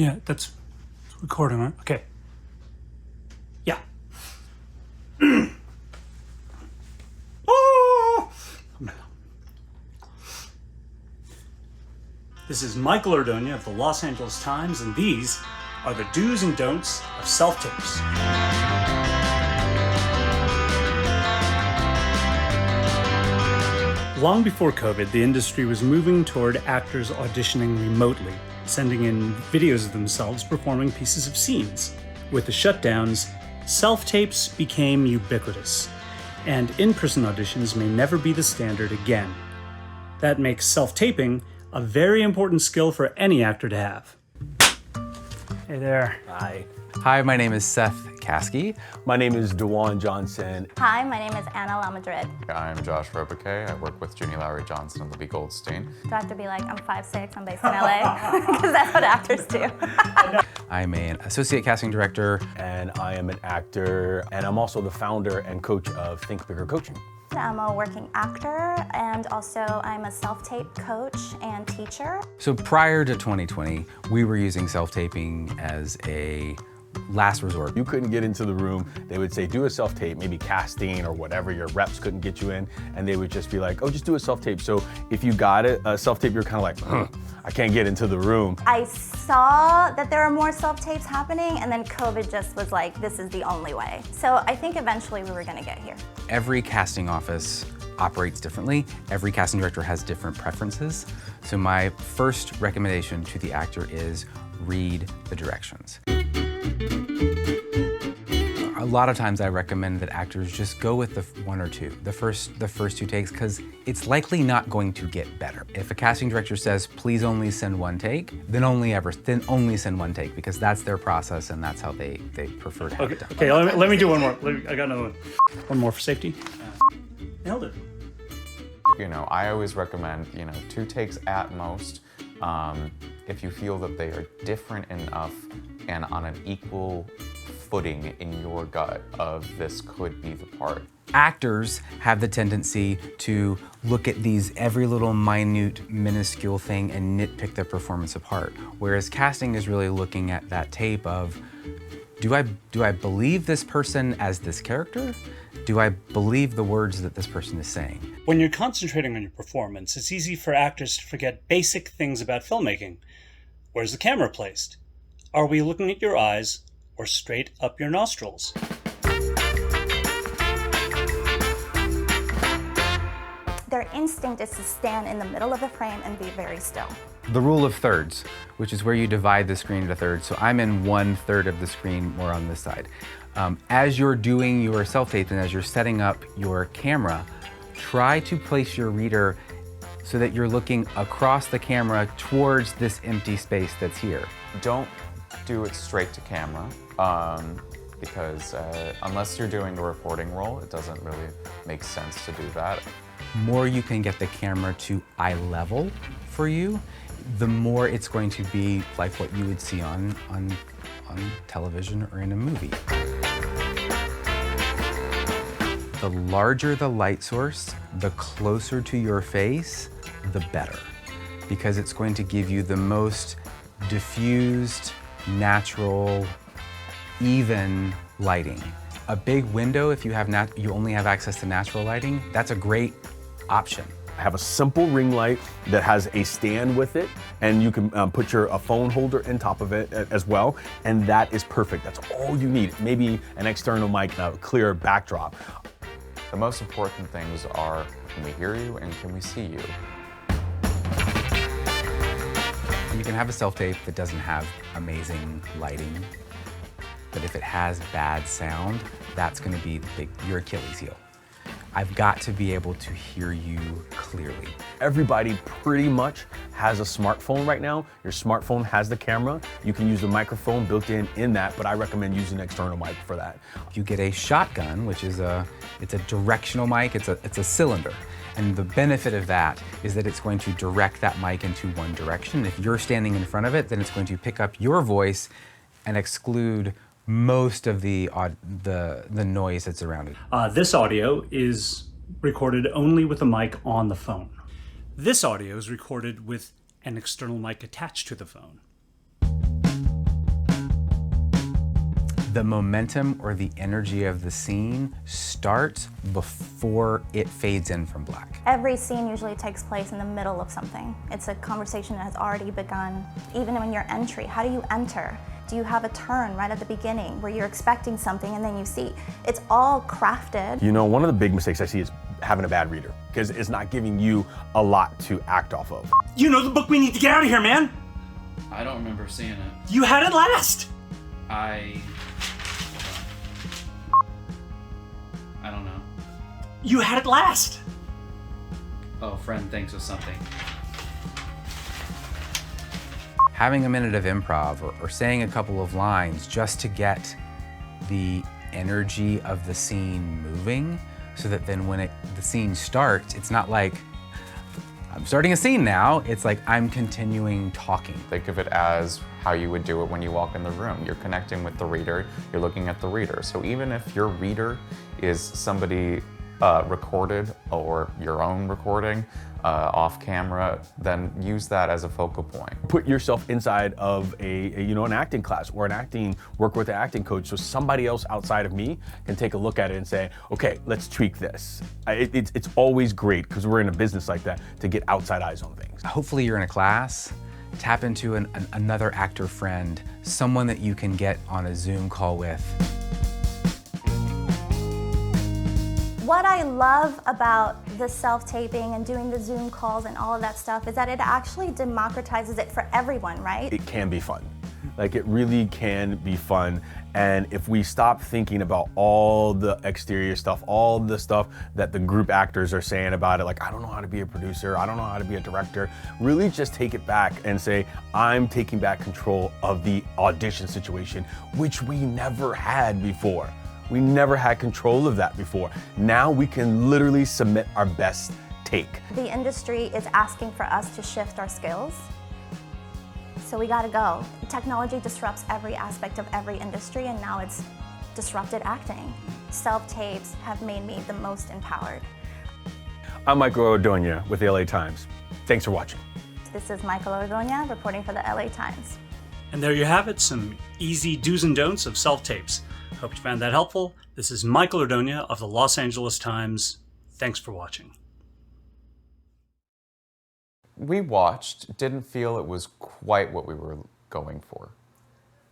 Yeah, that's recording, right? Okay. Yeah. Oh! This is Michael Ordoña of the Los Angeles Times, and these are the do's and don'ts of self-tapes. Long before COVID, the industry was moving toward actors auditioning remotely, sending in videos of themselves performing pieces of scenes. With the shutdowns, self-tapes became ubiquitous, and in-person auditions may never be the standard again. That makes self-taping a very important skill for any actor to have. Hey there. Hi. Hi, my name is Seth Caskey. My name is Dewan Johnson. Hi, my name is Anna Lamadrid. I'm Josh Robiquet. I work with Junie Lowry Johnson and Libby Goldstein. Do I have to be like, I'm 5'6", I'm based in LA? Because that's what actors do. I'm an associate casting director. And I am an actor, and I'm also the founder and coach of Think Bigger Coaching. I'm a working actor, and also I'm a self-tape coach and teacher. So prior to 2020, we were using self-taping as a last resort. You couldn't get into the room. They would say, do a self-tape, maybe casting or whatever. Your reps couldn't get you in, and they would just be like, oh, just do a self-tape. So if you got a self-tape, you're kind of like, I can't get into the room. I saw that there are more self-tapes happening, and then COVID just was like, this is the only way. So I think eventually we were gonna get here. Every casting office operates differently. Every casting director has different preferences. So my first recommendation to the actor is read the directions. A lot of times I recommend that actors just go with the one or two, the first two takes, because it's likely not going to get better. If a casting director says, please only send one take, then only send one take, because that's their process and that's how they prefer to have it done. Okay, let me do one more. I got another one. One more for safety. Nailed it. You know, I always recommend, 2 takes at most. If you feel that they are different enough and on an equal footing in your gut of this could be the part. Actors have the tendency to look at every little minute, minuscule thing and nitpick their performance apart. Whereas casting is really looking at that tape of, do I believe this person as this character? Do I believe the words that this person is saying? When you're concentrating on your performance, it's easy for actors to forget basic things about filmmaking. Where's the camera placed? Are we looking at your eyes or straight up your nostrils? Their instinct is to stand in the middle of the frame and be very still. The rule of thirds, which is where you divide the screen into thirds. So I'm in 1/3 of the screen, more on this side. As you're doing your self-tape and as you're setting up your camera, try to place your reader so that you're looking across the camera towards this empty space that's here. Don't do it straight to camera, because unless you're doing a reporting role, it doesn't really make sense to do that. More you can get the camera to eye level for you, the more it's going to be like what you would see on television or in a movie. The larger the light source, the closer to your face, the better, because it's going to give you the most diffused, natural, even lighting. A big window, if you only have access to natural lighting, that's a great option. I have a simple ring light that has a stand with it, and you can put a phone holder on top of it as well, and that is perfect. That's all you need. Maybe an external mic and a clear backdrop. The most important things are, can we hear you and can we see you? You can have a self-tape that doesn't have amazing lighting, but if it has bad sound, that's going to be your Achilles heel. I've got to be able to hear you clearly. Everybody Pretty much has a smartphone right now. Your smartphone has the camera. You can use the microphone built in that, but I recommend using an external mic for that. You get a shotgun, which is it's a directional mic, it's a cylinder. And the benefit of that is that it's going to direct that mic into one direction. If you're standing in front of it, then it's going to pick up your voice and exclude most of the noise that's around it. This audio is recorded only with a mic on the phone. This audio is recorded with an external mic attached to the phone. The momentum or the energy of the scene starts before it fades in from black. Every scene usually takes place in the middle of something. It's a conversation that has already begun. Even in your entry, how do you enter? Do you have a turn right at the beginning where you're expecting something and then you see? It's all crafted. You know, one of the big mistakes I see is having a bad reader, because it's not giving you a lot to act off of. You know the book, we need to get out of here, man. I don't remember seeing it. You had it last. I don't know. You had it last. Oh, friend thinks of something. Having a minute of improv or saying a couple of lines just to get the energy of the scene moving, so that then when the scene starts, it's not like, I'm starting a scene now, it's like I'm continuing talking. Think of it as how you would do it when you walk in the room. You're connecting with the reader, you're looking at the reader. So even if your reader is somebody recorded or your own recording off camera, then use that as a focal point. Put yourself inside of an acting class or work with an acting coach, so somebody else outside of me can take a look at it and say, okay, let's tweak this. It's always great, because we're in a business like that, to get outside eyes on things. Hopefully you're in a class, tap into another actor friend, someone that you can get on a Zoom call with. What I love about the self-taping and doing the Zoom calls and all of that stuff is that it actually democratizes it for everyone, right? It can be fun. Like, it really can be fun. And if we stop thinking about all the exterior stuff, all the stuff that the group actors are saying about it, like, I don't know how to be a producer, I don't know how to be a director, really just take it back and say, I'm taking back control of the audition situation, which we never had before. We never had control of that before. Now we can literally submit our best take. The industry is asking for us to shift our skills, so we gotta go. Technology disrupts every aspect of every industry, and now it's disrupted acting. Self-tapes have made me the most empowered. I'm Michael Ordoña with the LA Times. Thanks for watching. This is Michael Ordoña reporting for the LA Times. And there you have it, some easy do's and don'ts of self-tapes. Hope you found that helpful. This is Michael Ordoña of the Los Angeles Times. Thanks for watching. We watched, didn't feel it was quite what we were going for.